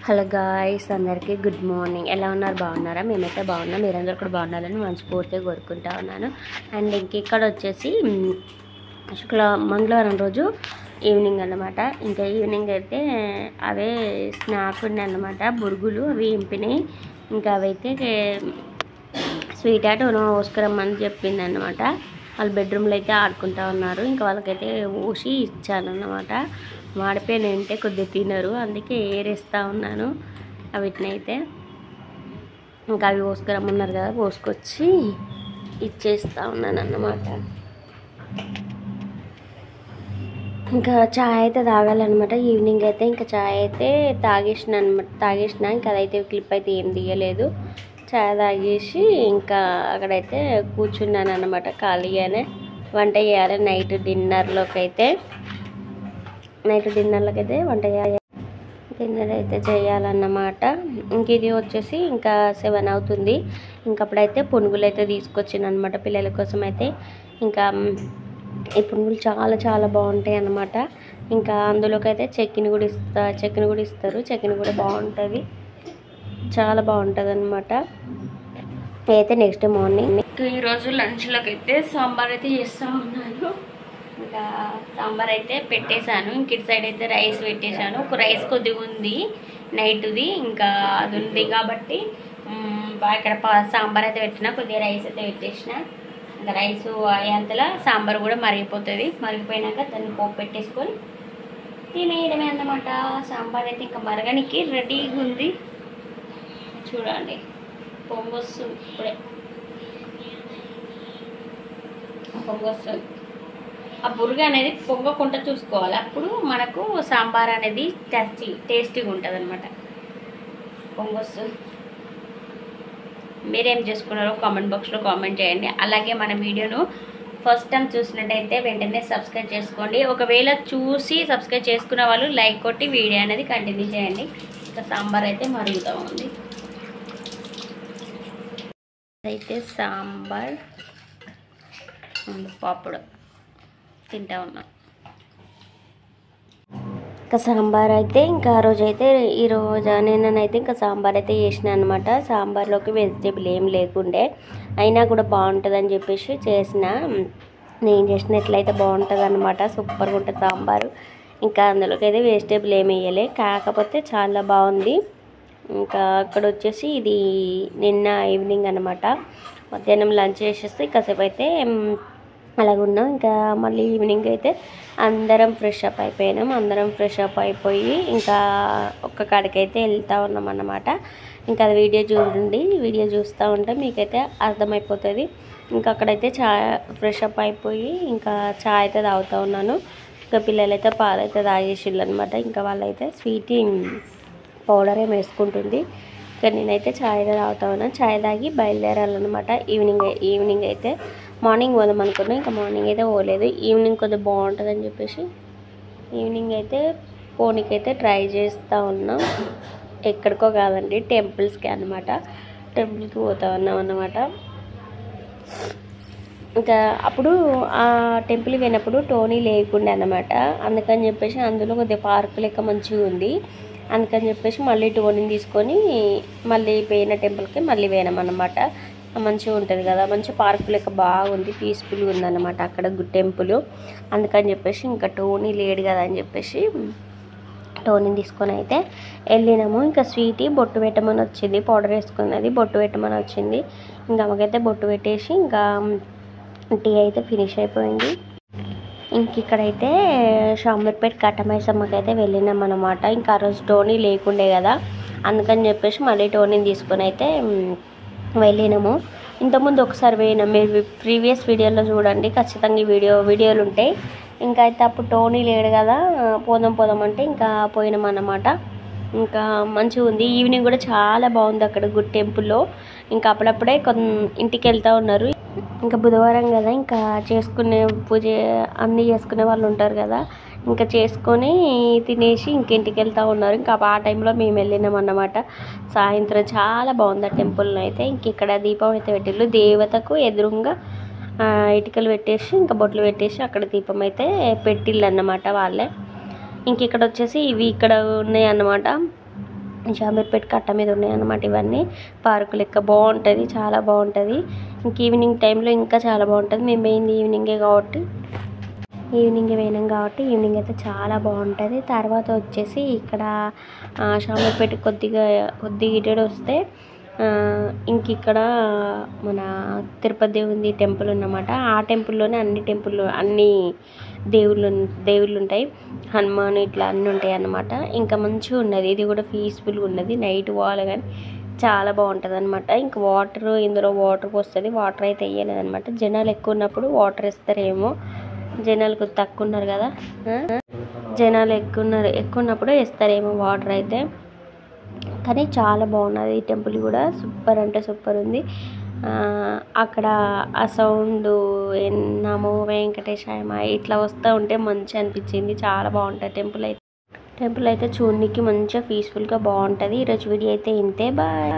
Hello guys, అందరికీ good morning. ఎలా ఉన్నారు? బాగున్నారా? మేమైతే బాగున్నాం. మీరందరూ కూడా బాగుండాలని మనస్ఫూర్తిగా కోరుకుంటా ఉన్నాను. అండ్ ఇక్కడ వచ్చేసి మంగళవారం రోజు ఈవినింగ్ అన్నమాట. ఇంకా ఈవినింగ్ అయితే అవే స్నాక్ ఉన్నాయి అన్నమాట, బురుగులు అవి ఇంపినాయి. ఇంకా అవైతే స్వీట్ ఆట పోసుకురమ్మని చెప్పింది అన్నమాట. వాళ్ళు బెడ్రూమ్లో అయితే ఆడుకుంటా ఉన్నారు. ఇంకా వాళ్ళకైతే ఊసి ఇచ్చాను అన్నమాట. మాడిపోయిన ఉంటే కొద్దిగా తినరు, అందుకే ఏరేస్తూ ఉన్నాను వీటిని అయితే. ఇంకా అవి పోసుకురమ్మన్నారు కదా, పోసుకొచ్చి ఇచ్చేస్తూ ఉన్నాను అన్నమాట. ఇంకా చాయ్ అయితే తాగాలన్నమాట ఈవినింగ్ అయితే. ఇంకా చాయ్ అయితే తాగేసిన ఇంకా అదైతే క్లిప్ అయితే ఏం తీయలేదు. చాయ్ తాగేసి ఇంకా అక్కడైతే కూర్చున్నాను అన్నమాట ఖాళీగానే. వంట చేయాలి నైట్ డిన్నర్లోకి అయితే వంట చేయాలి, డిన్నర్ అయితే చేయాలన్నమాట. ఇంక ఇది వచ్చేసి ఇంకా 7 అవుతుంది. ఇంకప్పుడైతే పునుగులు అయితే తీసుకొచ్చాను అనమాట పిల్లల కోసం అయితే. ఇంకా ఈ పునుగులు చాలా చాలా బాగుంటాయి అన్నమాట. ఇంకా అందులోకి అయితే చక్కెర కూడా ఇస్తారు. చక్కెర కూడా బాగుంటుంది, చాలా బాగుంటుంది అనమాట. అయితే నెక్స్ట్ మార్నింగ్ ఈరోజు లంచ్లోకి అయితే సాంబార్ అయితే చేస్తూ ఉన్నాను. ఇంకా సాంబార్ అయితే పెట్టేశాను. ఇంక ఇటు సైడ్ అయితే రైస్ పెట్టేశాను. ఒక రైస్ కొద్దిగా ఉంది నైట్ది, ఇంకా అది ఉంది కాబట్టి ఇక్కడ సాంబార్ అయితే పెట్టిన, కొద్దిగా రైస్ అయితే పెట్టేసిన. ఇంకా రైస్ అయ్యేంతలా సాంబార్ కూడా మరిగిపోతుంది. మరిగిపోయినాక దాన్ని పోపు పెట్టేసుకొని తినేయడమే అన్నమాట. సాంబార్ అయితే ఇంకా మరగనికి రెడీగా ఉంది. చూడండి, పొంగొస్తుంది ఇప్పుడే, పొంగొస్తుంది. ఆ బురుగు అనేది పొంగకుండా చూసుకోవాలి, అప్పుడు మనకు సాంబార్ అనేది టేస్టీగా ఉంటుంది అనమాట. పొంగొస్తుంది. మీరేం చేసుకున్నారో కామెంట్ బాక్స్లో కామెంట్ చేయండి. అలాగే మన వీడియోను ఫస్ట్ టైం చూసినట్టయితే వెంటనే సబ్స్క్రైబ్ చేసుకోండి. ఒకవేళ చూసి సబ్స్క్రైబ్ చేసుకున్న వాళ్ళు లైక్ కొట్టి వీడియో అనేది కంటిన్యూ చేయండి. ఇంకా సాంబార్ అయితే మరుగుతూ ఉంది. అయితే సాంబార్ పాపడు తింటా ఉన్నాం. ఇంకా సాంబార్ అయితే ఇంకా ఆ రోజు అయితే ఈరోజు నేనైతే ఇంకా సాంబార్ అయితే చేసిన అనమాట. సాంబార్లోకి వెజిటేబుల్ ఏం లేకుండే, అయినా కూడా బాగుంటుందని చెప్పేసి చేసిన. నేను చేసినట్లయితే బాగుంటుంది అనమాట, సూపర్గా ఉంటుంది సాంబారు. ఇంకా అందులోకి అయితే వెజిటేబుల్ ఏమి వేయలే, కాకపోతే చాలా బాగుంది. ఇంకా అక్కడ వచ్చేసి ఇది నిన్న ఈవినింగ్ అనమాట. మధ్యాహ్నం లంచ్ చేసేస్తే కాసేపు అయితే అలాగున్నాం. ఇంకా మళ్ళీ ఈవినింగ్ అయితే అందరం ఫ్రెష్ అప్ అయిపోయినాం. అందరం ఫ్రెష్ అప్ అయిపోయి ఇంకా ఒక్క కాడికైతే వెళ్తూ ఉన్నాం అన్నమాట. ఇంకా అది వీడియో చూడండి, వీడియో చూస్తూ ఉంటే మీకైతే అర్థమైపోతుంది. ఇంకా అక్కడైతే ఫ్రెష్ అప్ అయిపోయి ఇంకా చాయ్ అయితే తాగుతూ ఉన్నాను. ఇంకా పిల్లలైతే పాలైతే తాగేసిళ్ళు అనమాట. ఇంకా వాళ్ళైతే స్వీట్ పౌడర్ ఏమి వేసుకుంటుంది. ఇంకా నేనైతే చాయ్ తాగుతా ఉన్నాను. చాయ్ తాగి బయలుదేరాలన్నమాట. ఈవినింగ్ అయితే మార్నింగ్ పోదాం అనుకున్నాం, ఇంకా మార్నింగ్ అయితే పోలేదు. ఈవినింగ్ కొద్దిగా బాగుంటుందని చెప్పేసి ఈవినింగ్ అయితే పోనీకైతే ట్రై చేస్తూ ఉన్నాం. ఎక్కడికో కాదండి, టెంపుల్స్కి అనమాట. టెంపుల్కి పోతా ఉన్నాం అన్నమాట. ఇంకా అప్పుడు ఆ టెంపుల్కి పోయినప్పుడు టోనీ లేకుండే అనమాట. అందుకని చెప్పేసి అందులో కొద్దిగా పార్క్ లెక్క మంచిగా ఉంది. అందుకని చెప్పేసి మళ్ళీ టోనీని తీసుకొని మళ్ళీ పోయిన టెంపుల్కి మళ్ళీ పోయినాం అన్నమాట. మంచిగా ఉంటుంది కదా, మంచి పార్క్ లెక్క బాగుంది, పీస్ఫుల్గా ఉందన్నమాట అక్కడ టెంపుల్. అందుకని చెప్పేసి ఇంకా టోనీ లేడు కదా అని చెప్పేసి టోనీని తీసుకొని అయితే వెళ్ళినాము. ఇంకా స్వీటీ బొట్టు పెట్టమని వచ్చింది, పౌడర్ వేసుకున్నది, బొట్టు పెట్టమని వచ్చింది. ఇంకా అమ్మకైతే బొట్టు పెట్టేసి ఇంకా టీ అయితే ఫినిష్ అయిపోయింది. ఇంక ఇక్కడైతే షాంబర్పేట కట్టమైసమ్మకి అయితే వెళ్ళినాం అన్నమాట. ఇంకా ఆ రోజు టోనీ లేకుండే కదా, అందుకని చెప్పేసి మళ్ళీ టోనీని తీసుకొని అయితే వెళ్ళినాము. ఇంతకుముందు ఒకసారి పోయినాం, మీరు ప్రీవియస్ వీడియోలో చూడండి, ఖచ్చితంగా వీడియోలు ఉంటాయి. ఇంకా అయితే అప్పుడు టోనీ లేడు కదా, పోదాం అంటే ఇంకా పోయినాం అన్నమాట. ఇంకా మంచిగా ఉంది. ఈవినింగ్ కూడా చాలా బాగుంది అక్కడ గుడ్ టెంపుల్లో. ఇంకా అప్పుడప్పుడే ఇంటికి వెళ్తూ ఉన్నారు. ఇంకా బుధవారం కదా, ఇంకా చేసుకునే పూజ అన్నీ చేసుకునే వాళ్ళు ఉంటారు కదా, ఇంకా చేసుకొని తినేసి ఇంటికి వెళ్తూ ఉన్నారు. ఇంకా ఆ టైంలో మేము వెళ్ళినాం అన్నమాట. సాయంత్రం చాలా బాగుంది ఆ టెంపుల్ని అయితే. ఇంక ఇక్కడ దీపం అయితే పెట్టిళ్ళు, దేవతకు ఎదురుగా ఇటుకలు పెట్టేసి ఇంకా బొట్లు పెట్టేసి అక్కడ దీపం అయితే పెట్టిళ్ళు అన్నమాట వాళ్ళే. ఇంక ఇక్కడ వచ్చేసి ఇవి ఇక్కడ ఉన్నాయి అన్నమాట. షామీర్పేట కట్ట మీద ఉన్నాయన్నమాట ఇవన్నీ. పార్కు లెక్క బాగుంటుంది, చాలా బాగుంటుంది. ఇంక ఈవినింగ్ టైంలో ఇంకా చాలా బాగుంటుంది. మేము పోయింది ఈవినింగ్ పోయినాం కాబట్టి ఈవినింగ్ అయితే చాలా బాగుంటుంది. తర్వాత వచ్చేసి ఇక్కడ షామీర్పేట కొద్దిగా ఇటు వస్తే ఇంక ఇక్కడ మన తిరుపతి దేవుని టెంపుల్ ఉన్నమాట. ఆ టెంపుల్లోనే అన్ని దేవుళ్ళు ఉంటాయి. హనుమాన్ ఇట్లా అన్నీ ఉంటాయి అన్నమాట. ఇంకా మంచిగా ఉన్నది, ఇది కూడా పీస్ఫుల్గా ఉన్నది. నైట్ పోవాలి కానీ చాలా బాగుంటుంది అనమాట. ఇంకా ఇందులో వాటర్ వస్తుంది. వాటర్ అయితే వేయలేదు అనమాట. జనాలు ఎక్కువ ఉన్నప్పుడు వాటర్ వేస్తారేమో, జనాలు తక్కువ ఉన్నారు కదా, జనాలు ఎక్కువ ఉన్నప్పుడు వేస్తారేమో వాటర్ అయితే. కానీ చాలా బాగున్నది ఈ టెంపుల్ కూడా, సూపర్ అంటే సూపర్ ఉంది. అక్కడ ఆ సౌండ్ నమో వెంకటేశాయ ఇట్లా వస్తూ ఉంటే మంచిగా అనిపించింది. చాలా బాగుంటుంది టెంపుల్ అయితే చూడడానికి మంచిగా పీస్ఫుల్గా బాగుంటుంది. ఈరోజు వీడియో అయితే ఇంతే, బాయ్.